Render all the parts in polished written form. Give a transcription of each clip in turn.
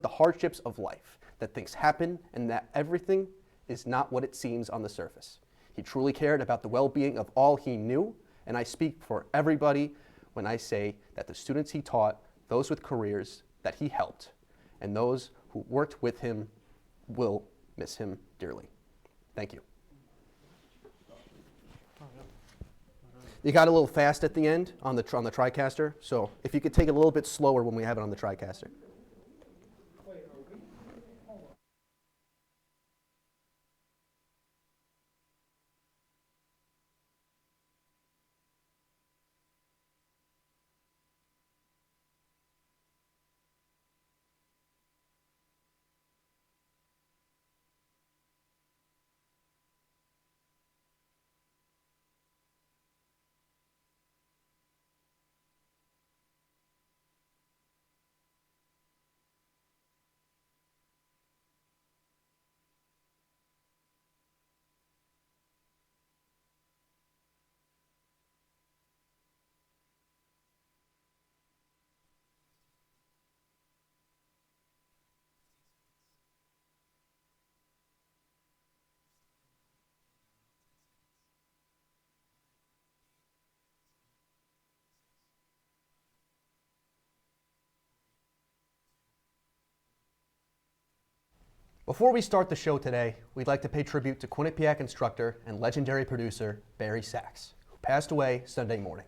the hardships of life, that things happen and that everything is not what it seems on the surface. He truly cared about the well-being of all he knew, and I speak for everybody when I say that the students he taught, those with careers that he helped, and those who worked with him will miss him dearly. Thank you. You got a little fast at the end on the TriCaster, so if you could take it a little bit slower when we have it on the TriCaster. Before we start the show today, we'd like to pay tribute to Quinnipiac instructor and legendary producer Barry Sachs, who passed away Sunday morning.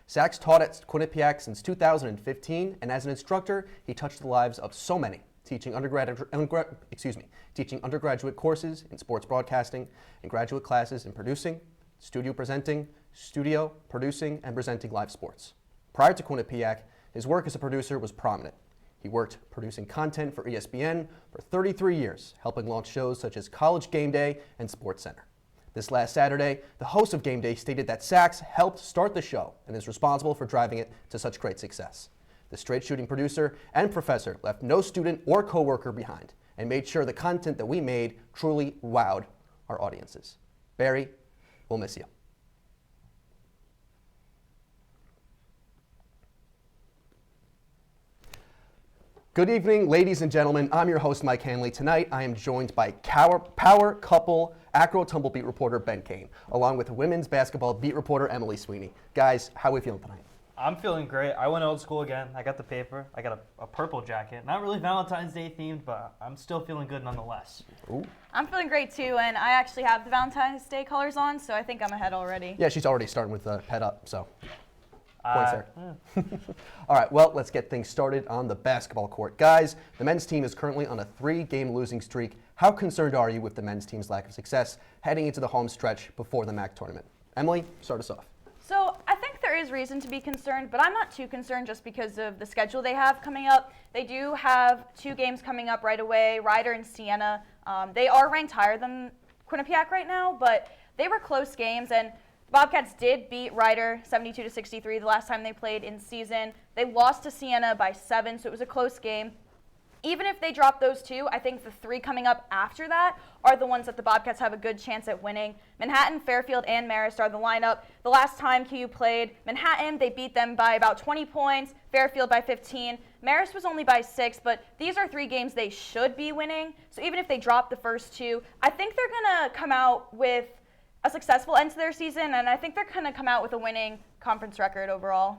Sachs taught at Quinnipiac since 2015, and as an instructor, he touched the lives of so many, teaching undergraduate courses in sports broadcasting and graduate classes in producing, studio presenting, studio, producing, and presenting live sports. Prior to Quinnipiac, his work as a producer was prominent. He worked producing content for ESPN for 33 years, helping launch shows such as College Game Day and SportsCenter. This last Saturday, the host of Game Day stated that Sachs helped start the show and is responsible for driving it to such great success. The straight-shooting producer and professor left no student or coworker behind and made sure the content that we made truly wowed our audiences. Barry, we'll miss you. Good evening, ladies and gentlemen. I'm your host, Mike Hanley. Tonight, I am joined by power couple acro tumble beat reporter Ben Kane, along with women's basketball beat reporter Emily Sweeney. Guys, how are we feeling tonight? I'm feeling great. I went old school again. I got the paper. I got a purple jacket. Not really Valentine's Day themed, but I'm still feeling good nonetheless. Ooh. I'm feeling great too, and I actually have the Valentine's Day colors on, so I think I'm ahead already. Yeah, she's already starting with the pet up, so. Points there. All right, well, let's get things started on the basketball court. Guys, the men's team is currently on a 3-game losing streak. How concerned are you with the men's team's lack of success heading into the home stretch before the MAC tournament? Emily, start us off. So I think there is reason to be concerned, but I'm not too concerned just because of the schedule they have coming up. They do have 2 games coming up right away, Ryder and Siena. They are ranked higher than Quinnipiac right now, but they were close games, and Bobcats did beat Ryder 72-63 the last time they played in season. They lost to Siena by 7, so it was a close game. Even if they drop those 2, I think the 3 coming up after that are the ones that the Bobcats have a good chance at winning. Manhattan, Fairfield, and Marist are the lineup. The last time QU played Manhattan, they beat them by about 20 points, Fairfield by 15. Marist was only by 6, but these are 3 games they should be winning. So even if they drop the first 2, I think they're going to come out with a successful end to their season, and I think they're going to come out with a winning conference record overall.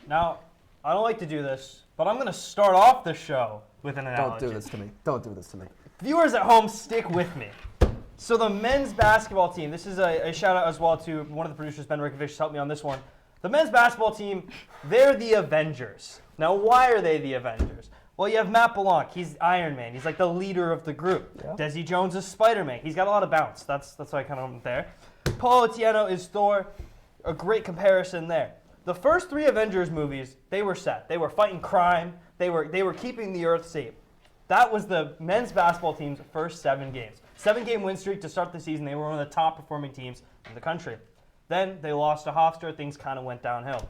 Now, I don't like to do this, but I'm going to start off the show with an analogy. Don't do this to me. Don't do this to me. Viewers at home, stick with me. So the men's basketball team, this is a shout-out as well to one of the producers, Ben Rickovich, helped me on this one. The men's basketball team, they're the Avengers. Now, why are they the Avengers? Well, you have Matt Blanc. He's Iron Man. He's like the leader of the group. Yeah. Desi Jones is Spider-Man. He's got a lot of bounce. That's why I kind of went there. Paul Otieno is Thor. A great comparison there. The first 3 Avengers movies, they were set. They were fighting crime. They were keeping the earth safe. That was the men's basketball team's first 7 games. 7-game win streak to start the season. They were one of the top performing teams in the country. Then they lost to Hofstra. Things kind of went downhill.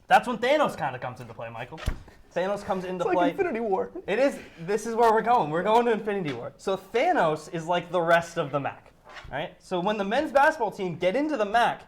That's when Thanos kind of comes into play, Michael. Thanos comes into play. It's like Infinity War. It is. This is where we're going. We're going to Infinity War. So Thanos is like the rest of the MAC, right? So when the men's basketball team get into the MAC,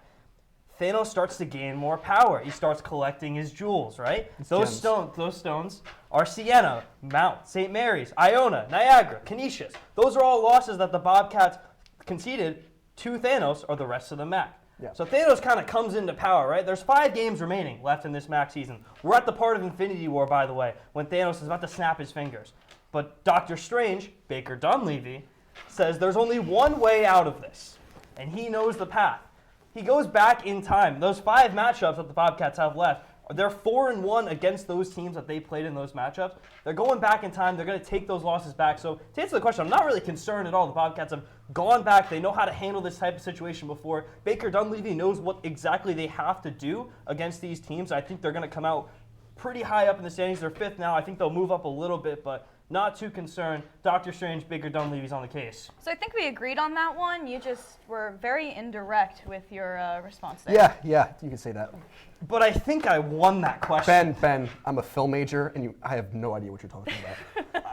Thanos starts to gain more power. He starts collecting his jewels, right? Those stones are Sienna, Mount, St. Mary's, Iona, Niagara, Canisius. Those are all losses that the Bobcats conceded to Thanos or the rest of the MAC. Yeah. So Thanos kind of comes into power, right? There's 5 games remaining left in this MAC season. We're at the part of Infinity War, by the way, when Thanos is about to snap his fingers. But Doctor Strange, Baker Dunleavy, says there's only one way out of this, and he knows the path. He goes back in time. Those 5 matchups that the Bobcats have left, they're 4-1 against those teams that they played in those matchups. They're going back in time. They're going to take those losses back. So to answer the question, I'm not really concerned at all. The Bobcats have gone back. They know how to handle this type of situation before. Baker Dunleavy knows what exactly they have to do against these teams. I think they're going to come out pretty high up in the standings. They're 5th now. I think they'll move up a little bit, but not too concerned. Dr. Strange, Baker Dunleavy's on the case. So I think we agreed on that one. You just were very indirect with your response there. Yeah, you can say that. But I think I won that question. Ben, I'm a film major, and I have no idea what you're talking about.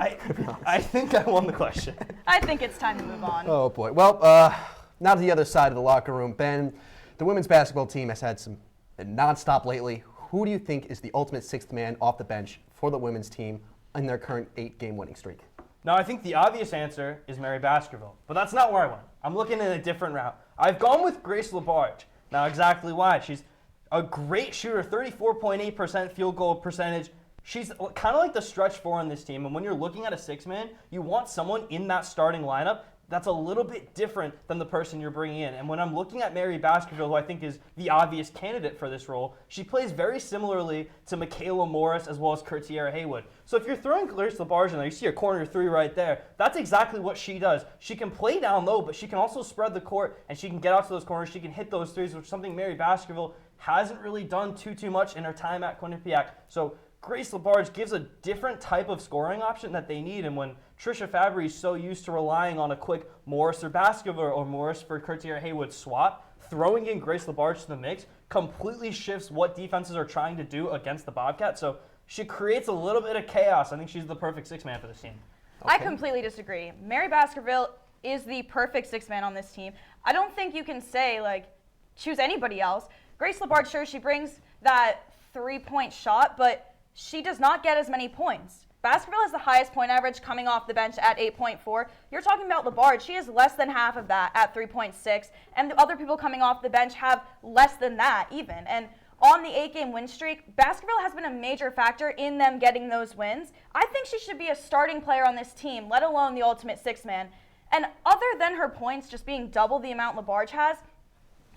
I think I won the question. I think it's time to move on. Oh, boy. Well, now to the other side of the locker room. Ben, the women's basketball team has had some nonstop lately. Who do you think is the ultimate 6th man off the bench for the women's team in their current 8-game winning streak? Now, I think the obvious answer is Mary Baskerville, but that's not where I went. I'm looking at a different route. I've gone with Grace LaBarge. Now, exactly why? She's a great shooter, 34.8% field goal percentage. She's kind of like the stretch 4 on this team, and when you're looking at a 6-man, you want someone in that starting lineup that's a little bit different than the person you're bringing in. And when I'm looking at Mary Baskerville, who I think is the obvious candidate for this role, she plays very similarly to Michaela Morris as well as Curtiera Haywood. So if you're throwing Grace LaBarge in there, you see a corner 3 right there. That's exactly what she does. She can play down low, but she can also spread the court, and she can get out to those corners. She can hit those threes, which is something Mary Baskerville hasn't really done too much in her time at Quinnipiac. So Grace LaBarge gives a different type of scoring option that they need, and when Trisha Fabry is so used to relying on a quick Morris or Baskerville or Morris for Curtiera Haywood swap, throwing in Grace LaBarge to the mix completely shifts what defenses are trying to do against the Bobcats. So she creates a little bit of chaos. I think she's the perfect 6-man for this team. Okay. I completely disagree. Mary Baskerville is the perfect 6-man on this team. I don't think you can say, choose anybody else. Grace LaBarge, sure, she brings that 3-point shot, but she does not get as many points. Baskerville has the highest point average coming off the bench at 8.4. You're talking about LaBarge. She has less than half of that at 3.6. And the other people coming off the bench have less than that even. And on the 8-game win streak, Baskerville has been a major factor in them getting those wins. I think she should be a starting player on this team, let alone the ultimate 6-man. And other than her points just being double the amount LaBarge has,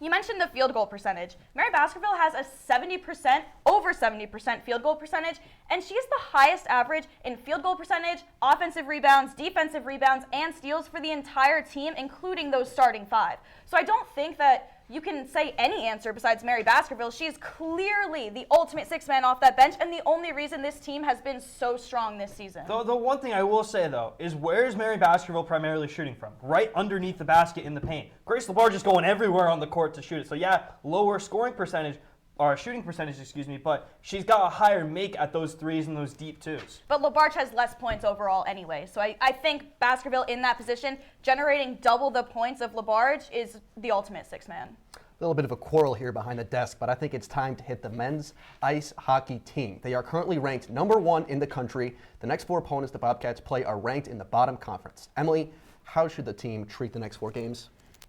you mentioned the field goal percentage. Mary Baskerville has a 70%, over 70% field goal percentage, and she is the highest average in field goal percentage, offensive rebounds, defensive rebounds, and steals for the entire team, including those starting 5. So I don't think that you can say any answer besides Mary Baskerville. She is clearly the ultimate 6-man off that bench, and the only reason this team has been so strong this season. The one thing I will say, though, is where is Mary Baskerville primarily shooting from? Right underneath the basket in the paint. Grace LaBarge is going everywhere on the court to shoot it. So, yeah, lower scoring percentage, or shooting percentage, but she's got a higher make at those threes and those deep 2s. But LaBarge has less points overall anyway. So I think Baskerville in that position, generating double the points of LaBarge, is the ultimate 6-man. A little bit of a quarrel here behind the desk, but I think it's time to hit the men's ice hockey team. They are currently ranked number 1 in the country. The next 4 opponents the Bobcats play are ranked in the bottom conference. Emily, how should the team treat the next 4 games?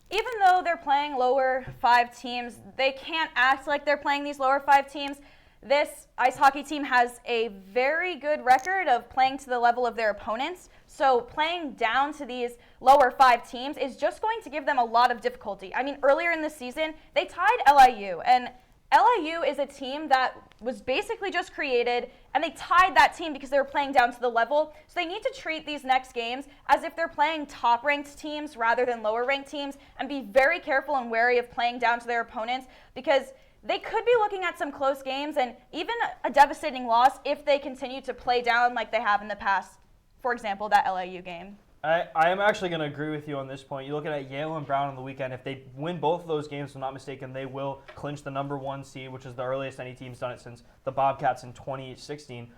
Even though they're playing lower 5 teams, they can't act like they're playing these lower 5 teams. This ice hockey team has a very good record of playing to the level of their opponents. So playing down to these lower 5 teams is just going to give them a lot of difficulty. I mean, earlier in the season, they tied LIU, and LIU is a team that was basically just created, and they tied that team because they were playing down to the level. So they need to treat these next games as if they're playing top-ranked teams rather than lower-ranked teams, and be very careful and wary of playing down to their opponents, because they could be looking at some close games and even a devastating loss if they continue to play down like they have in the past. For example, that LIU game. I am actually going to agree with you on this point. You're looking at Yale and Brown on the weekend. If they win both of those games, if I'm not mistaken, they will clinch the number 1 seed, which is the earliest any team's done it since the Bobcats in 2016.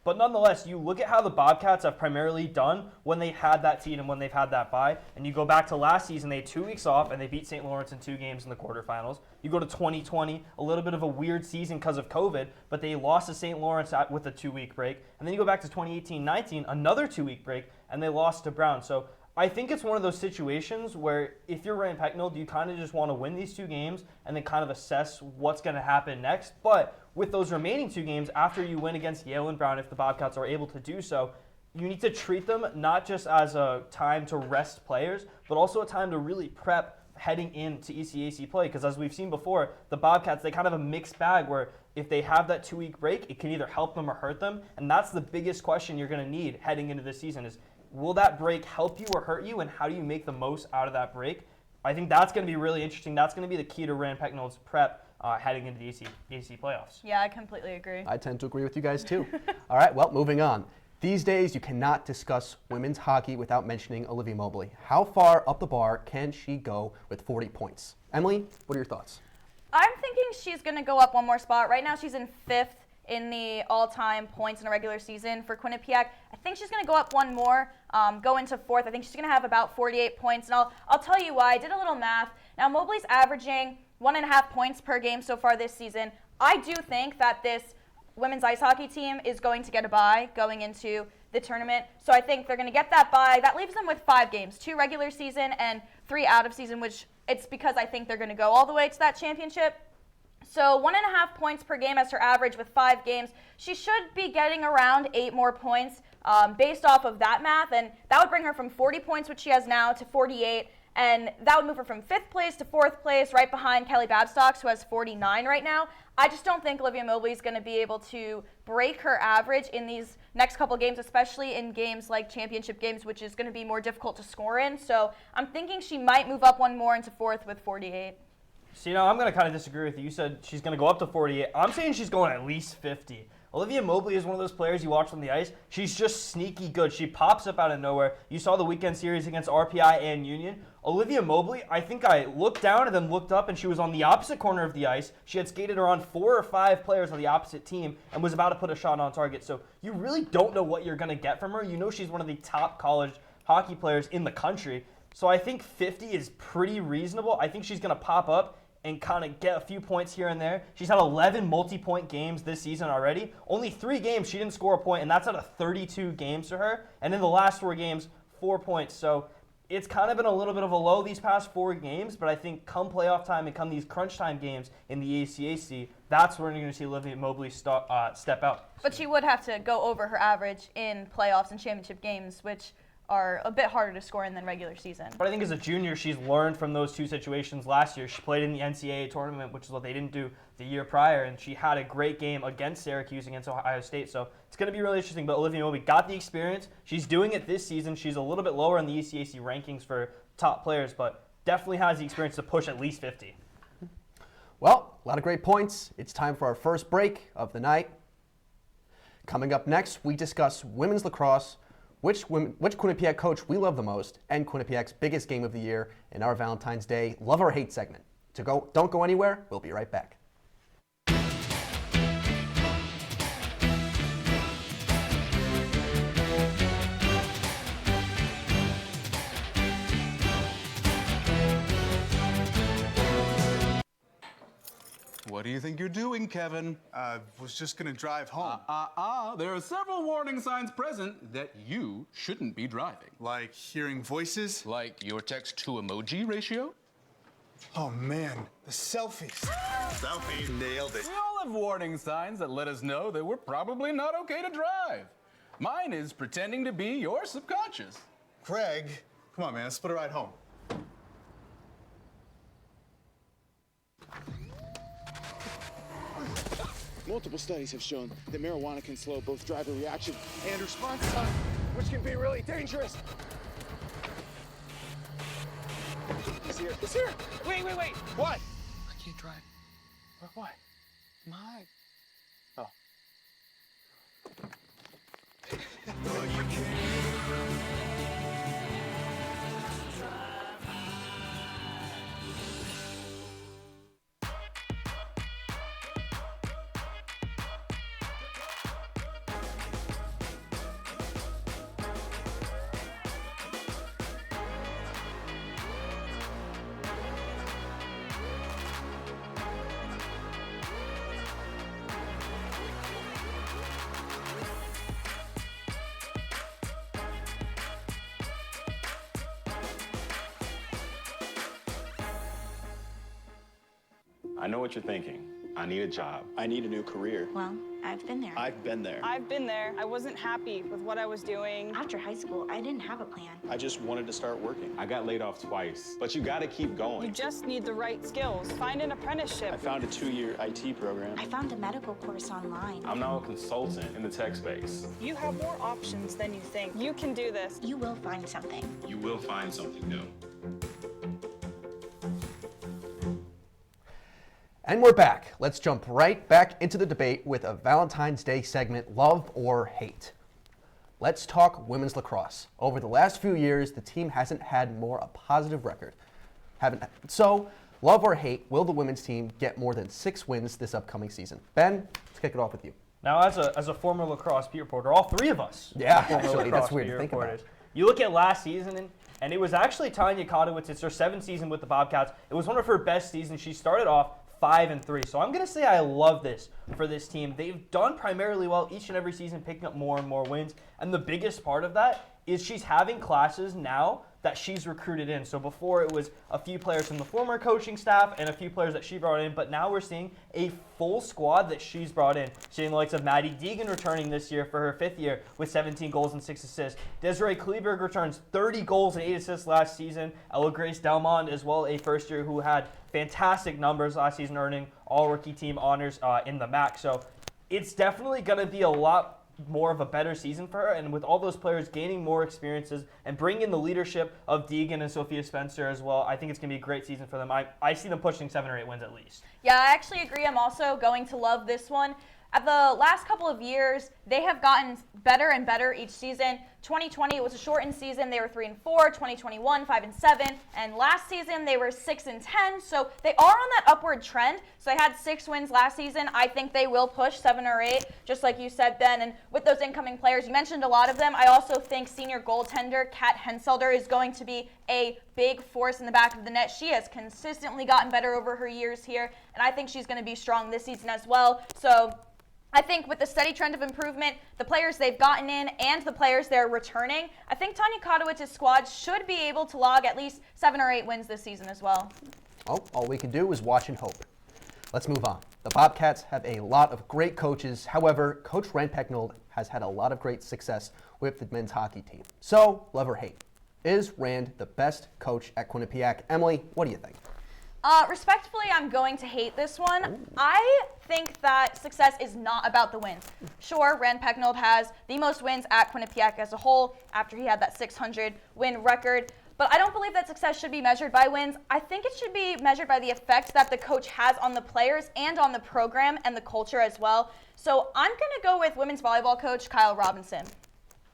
But nonetheless, you look at how the Bobcats have primarily done when they had that seed and when they've had that bye. And you go back to last season, they had 2 weeks off and they beat St. Lawrence in 2 games in the quarterfinals. You go to 2020, a little bit of a weird season because of COVID, but they lost to St. Lawrence with a 2-week break. And then you go back to 2018-19, another 2-week break, and they lost to Brown. So I think it's one of those situations where if you're Ryan Pecknold, you kind of just want to win these 2 games and then kind of assess what's going to happen next. But with those remaining 2 games, after you win against Yale and Brown, if the Bobcats are able to do so, you need to treat them not just as a time to rest players, but also a time to really prep heading into ECAC play. Because as we've seen before, the Bobcats, they kind of have a mixed bag where if they have that 2-week break, it can either help them or hurt them. And that's the biggest question you're going to need heading into this season is, will that break help you or hurt you, and how do you make the most out of that break? I think that's going to be really interesting. That's going to be the key to Rand Pecknold's prep heading into the AC playoffs. Yeah, I completely agree. I tend to agree with you guys too. All right, well, moving on. These days, you cannot discuss women's hockey without mentioning Olivia Mobley. How far up the bar can she go with 40 points? Emily, what are your thoughts? I'm thinking she's going to go up one more spot. Right now, she's in 5th in the all-time points in a regular season for Quinnipiac. I think she's going to go up one more, go into 4th. I think she's going to have about 48 points, and I'll tell you why. I did a little math. Now, Mobley's averaging 1.5 points per game so far this season. I do think that this women's ice hockey team is going to get a bye going into the tournament, so I think they're going to get that bye. That leaves them with 5 games, 2 regular season and 3 out of season, which it's because I think they're going to go all the way to that championship. So 1.5 points per game as her average with 5 games. She should be getting around 8 more points based off of that math, and that would bring her from 40 points, which she has now, to 48, and that would move her from 5th place to 4th place, right behind Kelly Babstocks, who has 49 right now. I just don't think Olivia Mobley is going to be able to break her average in these next couple games, especially in games like championship games, which is going to be more difficult to score in. So I'm thinking she might move up one more into 4th with 48. See, now I'm going to kind of disagree with you. You said she's going to go up to 48. I'm saying she's going at least 50. Olivia Mobley is one of those players you watch on the ice. She's just sneaky good. She pops up out of nowhere. You saw the weekend series against RPI and Union. Olivia Mobley, I think I looked down and then looked up, and she was on the opposite corner of the ice. She had skated around 4 or 5 players on the opposite team and was about to put a shot on target. So you really don't know what you're going to get from her. You know she's one of the top college hockey players in the country. So I think 50 is pretty reasonable. I think she's going to pop up and kind of get a few points here and there. She's had 11 multi-point games this season already. Only 3 games she didn't score a point, and that's out of 32 games for her. And in the last 4 games, 4 points. So it's kind of been a little bit of a low these past 4 games, but I think come playoff time and come these crunch time games in the ACAC, that's where you're going to see Olivia Mobley step out. But she would have to go over her average in playoffs and championship games, which are a bit harder to score in than regular season. But I think as a junior, she's learned from those 2 situations last year. She played in the NCAA tournament, which is what they didn't do the year prior, and she had a great game against Syracuse, against Ohio State. So it's going to be really interesting. But Olivia Mobley got the experience. She's doing it this season. She's a little bit lower in the ECAC rankings for top players, but definitely has the experience to push at least 50. Well, a lot of great points. It's time for our first break of the night. Coming up next, we discuss women's lacrosse, which Quinnipiac coach we love the most, and Quinnipiac's biggest game of the year in our Valentine's Day Love or Hate segment. Don't go anywhere. We'll be right back. What do you think you're doing, Kevin? Was just gonna drive home. There are several warning signs present that you shouldn't be driving. Like hearing voices? Like your text-to-emoji ratio? Oh man, the selfies. Selfie, nailed it. We all have warning signs that let us know that we're probably not okay to drive. Mine is pretending to be your subconscious. Craig, come on man, let's split a ride home. Multiple studies have shown that marijuana can slow both driver reaction and response time, which can be really dangerous. He's here. He's here. Wait. What? I can't drive. Why? My. Oh. I know what you're thinking. I need a job. I need a new career. Well, I've been there. I've been there. I've been there. I wasn't happy with what I was doing. After high school, I didn't have a plan. I just wanted to start working. I got laid off twice, but you gotta keep going. You just need the right skills. Find an apprenticeship. I found a 2-year IT program. I found a medical course online. I'm now a consultant in the tech space. You have more options than you think. You can do this. You will find something. You will find something new. And we're back. Let's jump right back into the debate with a Valentine's Day segment, Love or Hate. Let's talk women's lacrosse. Over the last few years, the team hasn't had more a positive record. So, love or hate, will the women's team get more than 6 wins this upcoming season? Ben, let's kick it off with you. Now, as a former lacrosse beat reporter, all 3 of us. Yeah, are former actually, lacrosse that's weird beat to think reporters. about. You look at last season, and it was actually Tanya Kotowitz. It's her 7th season with the Bobcats. It was one of her best seasons. She started off 5-3. So I'm going to say I love this for this team. They've done primarily well each and every season, picking up more and more wins. And the biggest part of that is she's having classes now that she's recruited in. So before it was a few players from the former coaching staff and a few players that she brought in, but now we're seeing a full squad that she's brought in. Seeing the likes of Maddie Deegan returning this year for her 5th year with 17 goals and 6 assists. Desiree Kleberg returns 30 goals and 8 assists last season. Ella Grace Delmond as well, a first year who had fantastic numbers last season, earning all rookie team honors in the MAC. So it's definitely going to be a lot more of a better season for her, and with all those players gaining more experiences and bringing in the leadership of Deegan and Sophia Spencer as well, I think it's going to be a great season for them. I see them pushing 7 or 8 wins at least. Yeah, I actually agree. I'm also going to love this one. At the last couple of years, they have gotten better and better each season. 2020, it was a shortened season. They were 3-4. 2021, 5-7. And last season, they were 6-10. So they are on that upward trend. So they had 6 wins last season. I think they will push 7 or 8, just like you said, Ben. And with those incoming players, you mentioned a lot of them. I also think senior goaltender Kat Henselder is going to be a big force in the back of the net. She has consistently gotten better over her years here. And I think she's going to be strong this season as well. So I think with the steady trend of improvement, the players they've gotten in and the players they're returning, I think Tanya Kotowitz's squad should be able to log at least 7 or 8 wins this season as well. Well, all we can do is watch and hope. Let's move on. The Bobcats have a lot of great coaches. However, Coach Rand Pecknold has had a lot of great success with the men's hockey team. So, love or hate, is Rand the best coach at Quinnipiac? Emily, what do you think? Respectfully, I'm going to hate this one. Ooh. I think that success is not about the wins. Sure, Rand Pecknold has the most wins at Quinnipiac as a whole after he had that 600-win record. But I don't believe that success should be measured by wins. I think it should be measured by the effect that the coach has on the players and on the program and the culture as well. So I'm going to go with women's volleyball coach Kyle Robinson.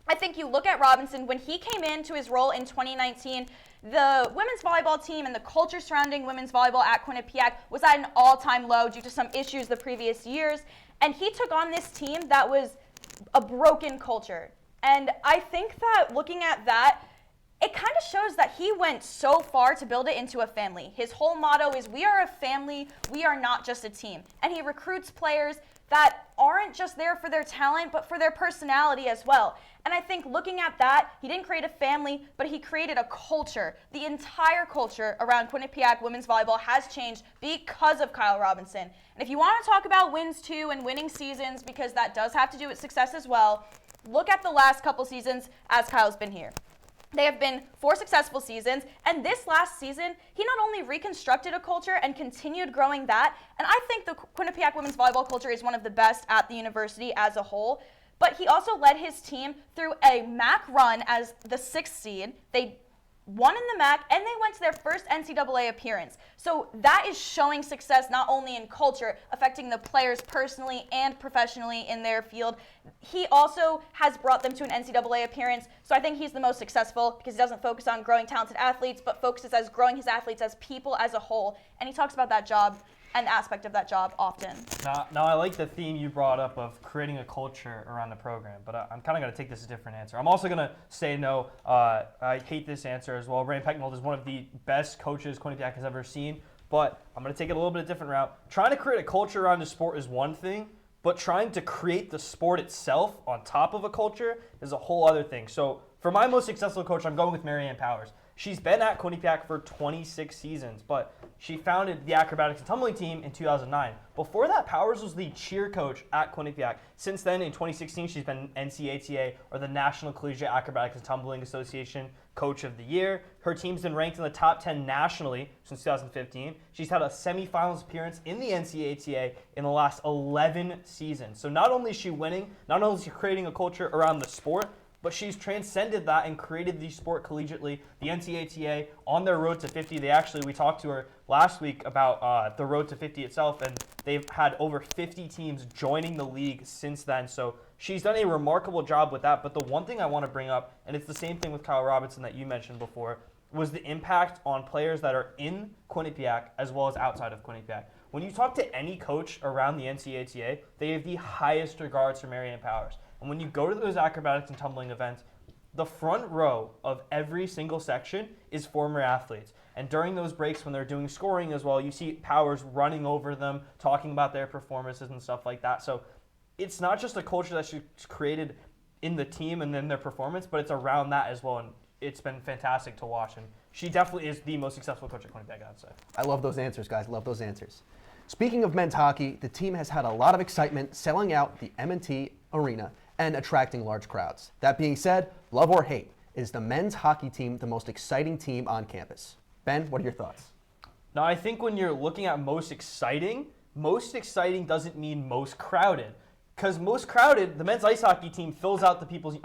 I think you look at Robinson, when he came into his role in 2019, the women's volleyball team and the culture surrounding women's volleyball at Quinnipiac was at an all-time low due to some issues the previous years. And he took on this team that was a broken culture. And I think that looking at that, it kind of shows that he went so far to build it into a family. His whole motto is, we are a family, we are not just a team. And he recruits players that aren't just there for their talent, but for their personality as well. And I think looking at that, he didn't create a family, but he created a culture. The entire culture around Quinnipiac women's volleyball has changed because of Kyle Robinson. And if you want to talk about wins too and winning seasons, because that does have to do with success as well, look at the last couple seasons as Kyle's been here. They have been 4 successful seasons, and this last season, he not only reconstructed a culture and continued growing that, and I think the Quinnipiac women's volleyball culture is one of the best at the university as a whole, but he also led his team through a MAC run as the 6th seed. They won in the MAC, and they went to their first NCAA appearance. So that is showing success not only in culture, affecting the players personally and professionally in their field. He also has brought them to an NCAA appearance, so I think he's the most successful because he doesn't focus on growing talented athletes, but focuses as growing his athletes as people as a whole. And he talks about that job and aspect of that job often. Now I like the theme you brought up of creating a culture around the program, but I'm kind of going to take this as a different answer. I'm also going to say no. I hate this answer as well. Rand Pecknold is one of the best coaches Quinnipiac has ever seen, but I'm going to take it a little bit different route. Trying to create a culture around the sport is one thing, but trying to create the sport itself on top of a culture is a whole other thing. So for my most successful coach, I'm going with Marianne Powers. She's been at Quinnipiac for 26 seasons, but she founded the acrobatics and tumbling team in 2009. Before that, Powers was the cheer coach at Quinnipiac. Since then, in 2016, she's been NCATA, or the National Collegiate Acrobatics and Tumbling Association Coach of the Year. Her team's been ranked in the top 10 nationally since 2015. She's had a semifinals appearance in the NCATA in the last 11 seasons. So not only is she winning, not only is she creating a culture around the sport, but she's transcended that and created the sport collegiately. The NCATA, on their road to 50, we talked to her last week about the road to 50 itself, and they've had over 50 teams joining the league since then. So she's done a remarkable job with that. But the one thing I want to bring up, and it's the same thing with Kyle Robinson that you mentioned before, was the impact on players that are in Quinnipiac as well as outside of Quinnipiac. When you talk to any coach around the NCATA, they have the highest regards for Marianne Powers. And when you go to those acrobatics and tumbling events, the front row of every single section is former athletes. And during those breaks when they're doing scoring as well, you see Powers running over them, talking about their performances and stuff like that. So it's not just a culture that she's created in the team and then their performance, but it's around that as well. And it's been fantastic to watch. And she definitely is the most successful coach at Quinnipiac, I'd say. I love those answers, guys. Love those answers. Speaking of men's hockey, the team has had a lot of excitement selling out the M&T Arena and attracting large crowds. That being said, love or hate, is the men's hockey team the most exciting team on campus? Ben, what are your thoughts? Now, I think when you're looking at most exciting doesn't mean most crowded. Because most crowded, the men's ice hockey team fills out the people's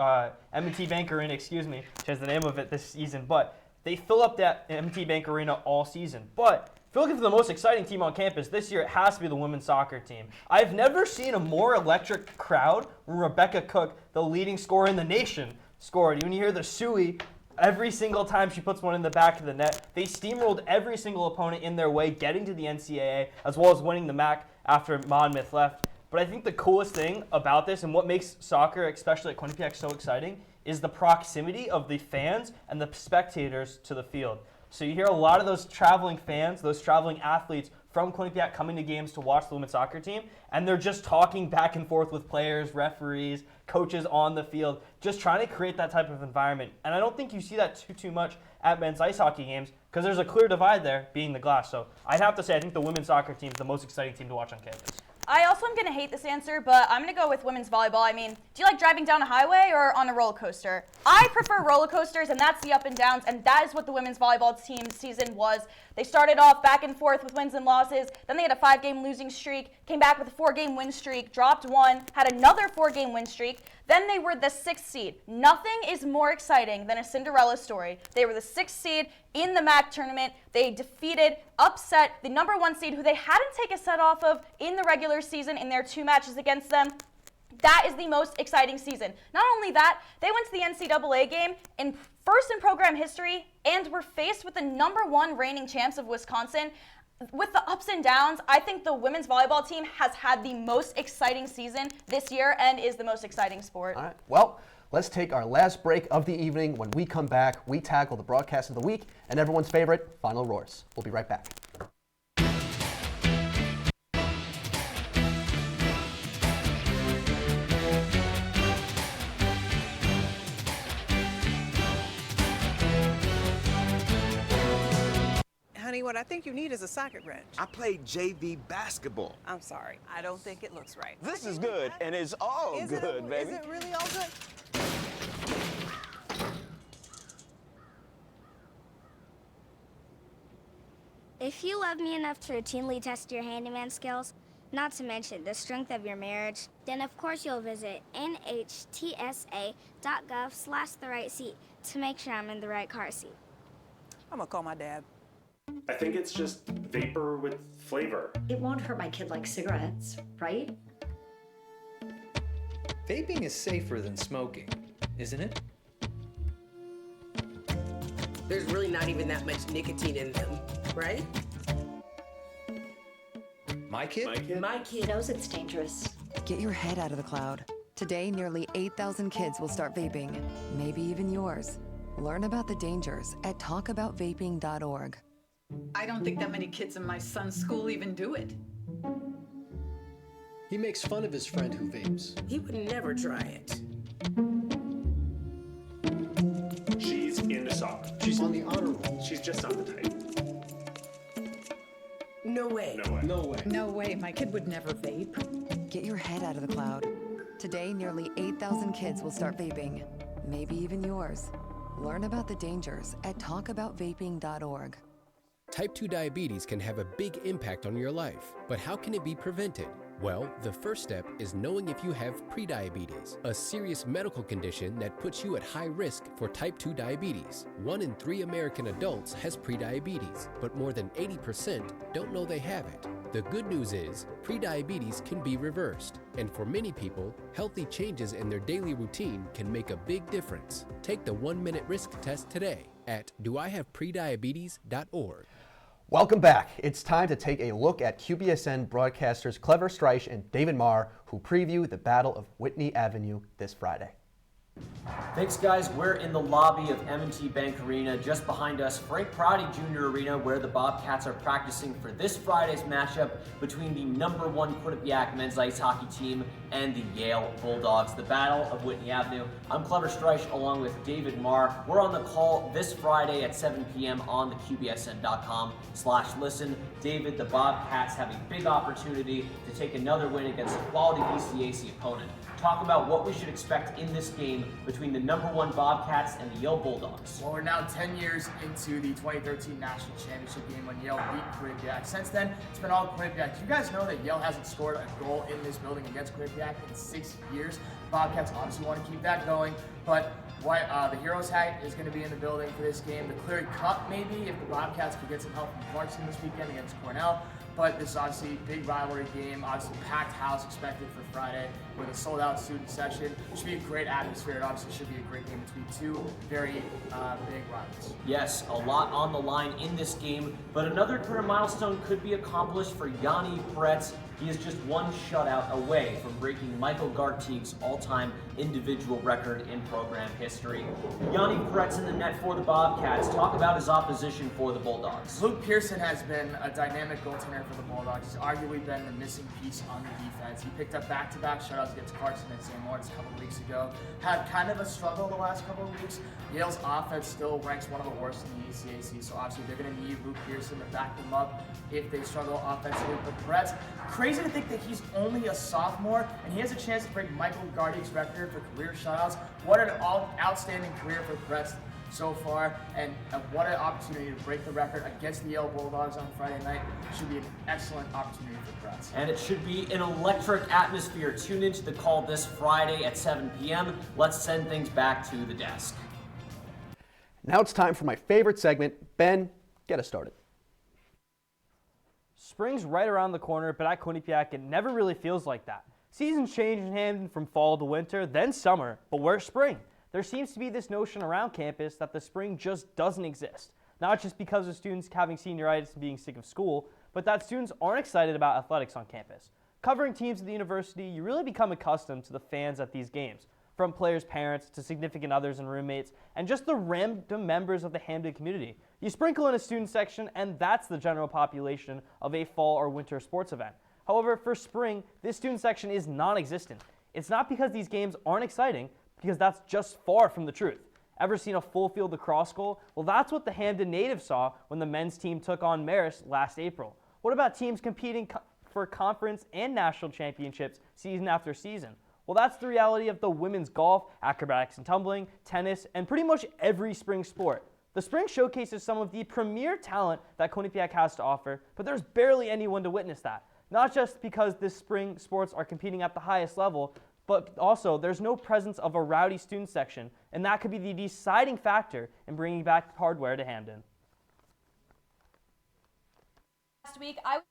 M&T Bank Arena, which is the name of it this season. But they fill up that M&T Bank Arena all season. But if you're looking for the most exciting team on campus this year, it has to be the women's soccer team. I've never seen a more electric crowd when Rebecca Cook, the leading scorer in the nation, scored. When you hear the suey, every single time she puts one in the back of the net, they steamrolled every single opponent in their way, getting to the NCAA, as well as winning the MAC after Monmouth left. But I think the coolest thing about this, and what makes soccer, especially at Quinnipiac, so exciting, is the proximity of the fans and the spectators to the field. So you hear a lot of those traveling fans, those traveling athletes from Quinnipiac coming to games to watch the women's soccer team, and they're just talking back and forth with players, referees, coaches on the field, just trying to create that type of environment. And I don't think you see that too much at men's ice hockey games because there's a clear divide there, being the glass. So I'd have to say I think the women's soccer team is the most exciting team to watch on campus. I also am going to hate this answer, but I'm going to go with women's volleyball. I mean, do you like driving down a highway or on a roller coaster? I prefer roller coasters, and that's the up and downs, and that is what the women's volleyball team season was. They started off back and forth with wins and losses. Then they had a 5-game losing streak, came back with a 4-game win streak, dropped one, had another 4-game win streak. Then they were the 6th seed. Nothing is more exciting than a Cinderella story. They were the 6th seed in the MAC tournament. They defeated, upset the number 1 seed, who they hadn't taken a set off of in the regular season in their 2 matches against them. That is the most exciting season. Not only that, they went to the NCAA game first in program history and were faced with the number 1 reigning champs of Wisconsin. With the ups and downs, I think the women's volleyball team has had the most exciting season this year and is the most exciting sport. All right. Well, let's take our last break of the evening. When we come back, we tackle the broadcast of the week and everyone's favorite, Final Roars. We'll be right back. Honey, what I think you need is a socket wrench. I played JV basketball. I'm sorry. I don't think it looks right. This is good, and it's all good, baby. Is it really all good? If you love me enough to routinely test your handyman skills, not to mention the strength of your marriage, then of course you'll visit nhtsa.gov/therightseat to make sure I'm in the right car seat. I'm gonna call my dad. I think it's just vapor with flavor. It won't hurt my kid like cigarettes, right? Vaping is safer than smoking, isn't it? There's really not even that much nicotine in them, right? My kid? My kid knows it's dangerous. Get your head out of the cloud. Today, nearly 8,000 kids will start vaping, maybe even yours. Learn about the dangers at talkaboutvaping.org. I don't think that many kids in my son's school even do it. He makes fun of his friend who vapes. He would never try it. She's in the suck. She's on the honor roll. She's just not the type. No way. No way. No way. No way, my kid would never vape. Get your head out of the cloud. Today, nearly 8,000 kids will start vaping, maybe even yours. Learn about the dangers at talkaboutvaping.org. Type 2 diabetes can have a big impact on your life, but how can it be prevented? Well, the first step is knowing if you have prediabetes, a serious medical condition that puts you at high risk for type 2 diabetes. 1 in 3 American adults has prediabetes, but more than 80% don't know they have it. The good news is, prediabetes can be reversed, and for many people, healthy changes in their daily routine can make a big difference. Take the 1-minute risk test today at doihaveprediabetes.org. Welcome back. It's time to take a look at QBSN broadcasters Clever Streich and David Marr, who preview the Battle of Whitney Avenue this Friday. Thanks, guys. We're in the lobby of M&T Bank Arena. Just behind us, Frank Prouty Jr. Arena, where the Bobcats are practicing for this Friday's matchup between the #1 Quinnipiac men's ice hockey team and the Yale Bulldogs, the Battle of Whitney Avenue. I'm Clever Streich along with David Marr. We're on the call this Friday at 7 p.m. on the QBSN.com/listen. David, the Bobcats have a big opportunity to take another win against a quality BCAC opponent. Talk about what we should expect in this game between the #1 Bobcats and the Yale Bulldogs. Well, we're now 10 years into the 2013 National Championship game when Yale beat Quinnipiac. Since then, it's been all Quinnipiac. Do you guys know that Yale hasn't scored a goal in this building against Quinnipiac in 6 years? Bobcats obviously want to keep that going, but the Heroes hat is going to be in the building for this game. The Cleary Cup, maybe, if the Bobcats could get some help from Clarkson this weekend against Cornell. But this is obviously a big rivalry game, obviously packed house expected for Friday with a sold-out student session. It should be a great atmosphere. It obviously should be a great game between two very big rivals. Yes, a lot on the line in this game, but another career milestone could be accomplished for Yanni Pretz. He is just one shutout away from breaking Michael Gartig's all-time individual record in program history. Yanni Pretz in the net for the Bobcats. Talk about his opposition for the Bulldogs. Luke Pearson has been a dynamic goaltender for the Bulldogs. He's arguably been the missing piece on the defense. He picked up back-to-back shutouts against Clarkson and St. Lawrence a couple of weeks ago. Had kind of a struggle the last couple of weeks. Yale's offense still ranks one of the worst in the ECAC, so obviously they're going to need Luke Pearson to back them up if they struggle offensively. But Pretz, crazy to think that he's only a sophomore and he has a chance to break Michael Gartig's record for career shutouts. What an outstanding career for Pretz so far, and what an opportunity to break the record against the Yale Bulldogs on Friday night. Should be an excellent opportunity for Pretz. And it should be an electric atmosphere. Tune into the call this Friday at 7 p.m. Let's send things back to the desk. Now it's time for my favorite segment. Ben, get us started. Spring's right around the corner, but at Quinnipiac, it never really feels like that. Seasons change in Hamden from fall to winter, then summer, but where's spring? There seems to be this notion around campus that the spring just doesn't exist. Not just because of students having senioritis and being sick of school, but that students aren't excited about athletics on campus. Covering teams at the university, you really become accustomed to the fans at these games, from players' parents to significant others and roommates, and just the random members of the Hamden community. You sprinkle in a student section, and that's the general population of a fall or winter sports event. However, for spring, this student section is non-existent. It's not because these games aren't exciting, because that's just far from the truth. Ever seen a full field lacrosse goal? Well, that's what the Hamden natives saw when the men's team took on Marist last April. What about teams competing for conference and national championships season after season? Well, that's the reality of the women's golf, acrobatics and tumbling, tennis, and pretty much every spring sport. The spring showcases some of the premier talent that Quinnipiac has to offer, but there's barely anyone to witness that. Not just because this spring sports are competing at the highest level, but also there's no presence of a rowdy student section, and that could be the deciding factor in bringing back hardware to Hamden. Last week, I went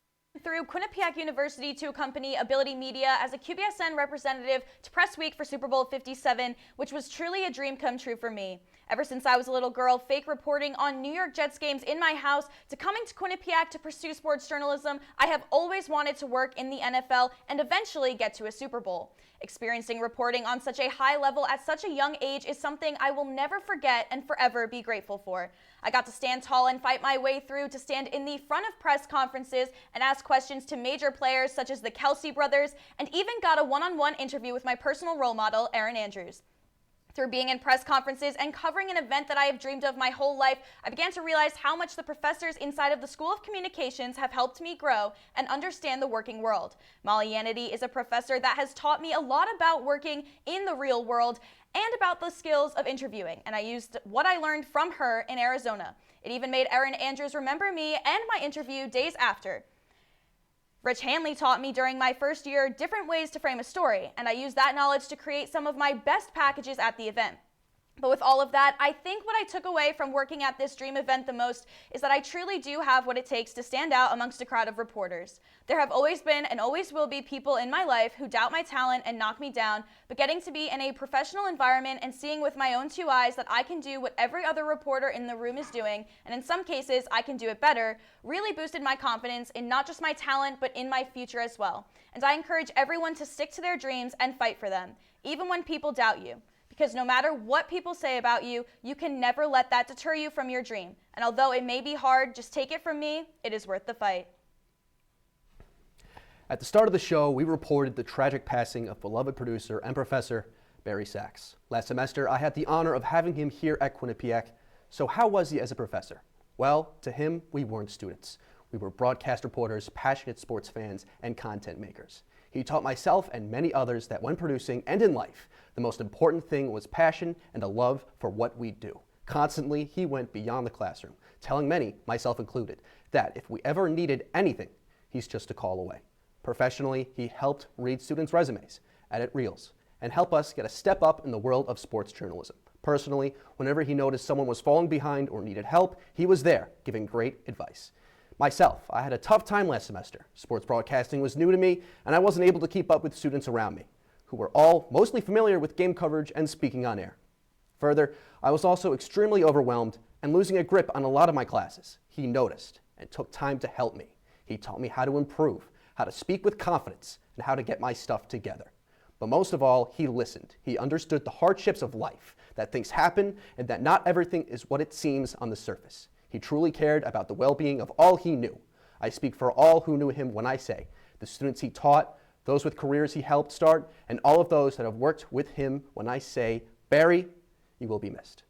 through Quinnipiac University to accompany Ability Media as a QBSN representative to Press Week for Super Bowl 57, which was truly a dream come true for me. Ever since I was a little girl, fake reporting on New York Jets games in my house to coming to Quinnipiac to pursue sports journalism, I have always wanted to work in the NFL and eventually get to a Super Bowl. Experiencing reporting on such a high level at such a young age is something I will never forget and forever be grateful for. I got to stand tall and fight my way through to stand in the front of press conferences and ask questions to major players such as the Kelsey brothers, and even got a one-on-one interview with my personal role model, Erin Andrews. Through being in press conferences and covering an event that I have dreamed of my whole life, I began to realize how much the professors inside of the School of Communications have helped me grow and understand the working world. Molly Yanity is a professor that has taught me a lot about working in the real world and about the skills of interviewing, and I used what I learned from her in Arizona. It even made Erin Andrews remember me and my interview days after. Rich Hanley taught me during my first year different ways to frame a story, and I used that knowledge to create some of my best packages at the event. But with all of that, I think what I took away from working at this dream event the most is that I truly do have what it takes to stand out amongst a crowd of reporters. There have always been and always will be people in my life who doubt my talent and knock me down, but getting to be in a professional environment and seeing with my own two eyes that I can do what every other reporter in the room is doing, and in some cases I can do it better, really boosted my confidence in not just my talent, but in my future as well. And I encourage everyone to stick to their dreams and fight for them, even when people doubt you. Because no matter what people say about you, you can never let that deter you from your dream. And although it may be hard, just take it from me, it is worth the fight. At the start of the show, we reported the tragic passing of beloved producer and professor Barry Sachs. Last semester, I had the honor of having him here at Quinnipiac. So how was he as a professor? Well, to him, we weren't students. We were broadcast reporters, passionate sports fans, and content makers. He taught myself and many others that when producing and in life, the most important thing was passion and a love for what we do. Constantly, he went beyond the classroom, telling many, myself included, that if we ever needed anything, he's just a call away. Professionally, he helped read students' resumes, edit reels, and help us get a step up in the world of sports journalism. Personally, whenever he noticed someone was falling behind or needed help, he was there, giving great advice. Myself, I had a tough time last semester. Sports broadcasting was new to me, and I wasn't able to keep up with students around me, who were all mostly familiar with game coverage and speaking on air. Further, I was also extremely overwhelmed and losing a grip on a lot of my classes. He noticed and took time to help me. He taught me how to improve, how to speak with confidence, and how to get my stuff together. But most of all, he listened. He understood the hardships of life, that things happen, and that not everything is what it seems on the surface. He truly cared about the well-being of all he knew. I speak for all who knew him when I say the students he taught, those with careers he helped start, and all of those that have worked with him when I say, Barry, you will be missed.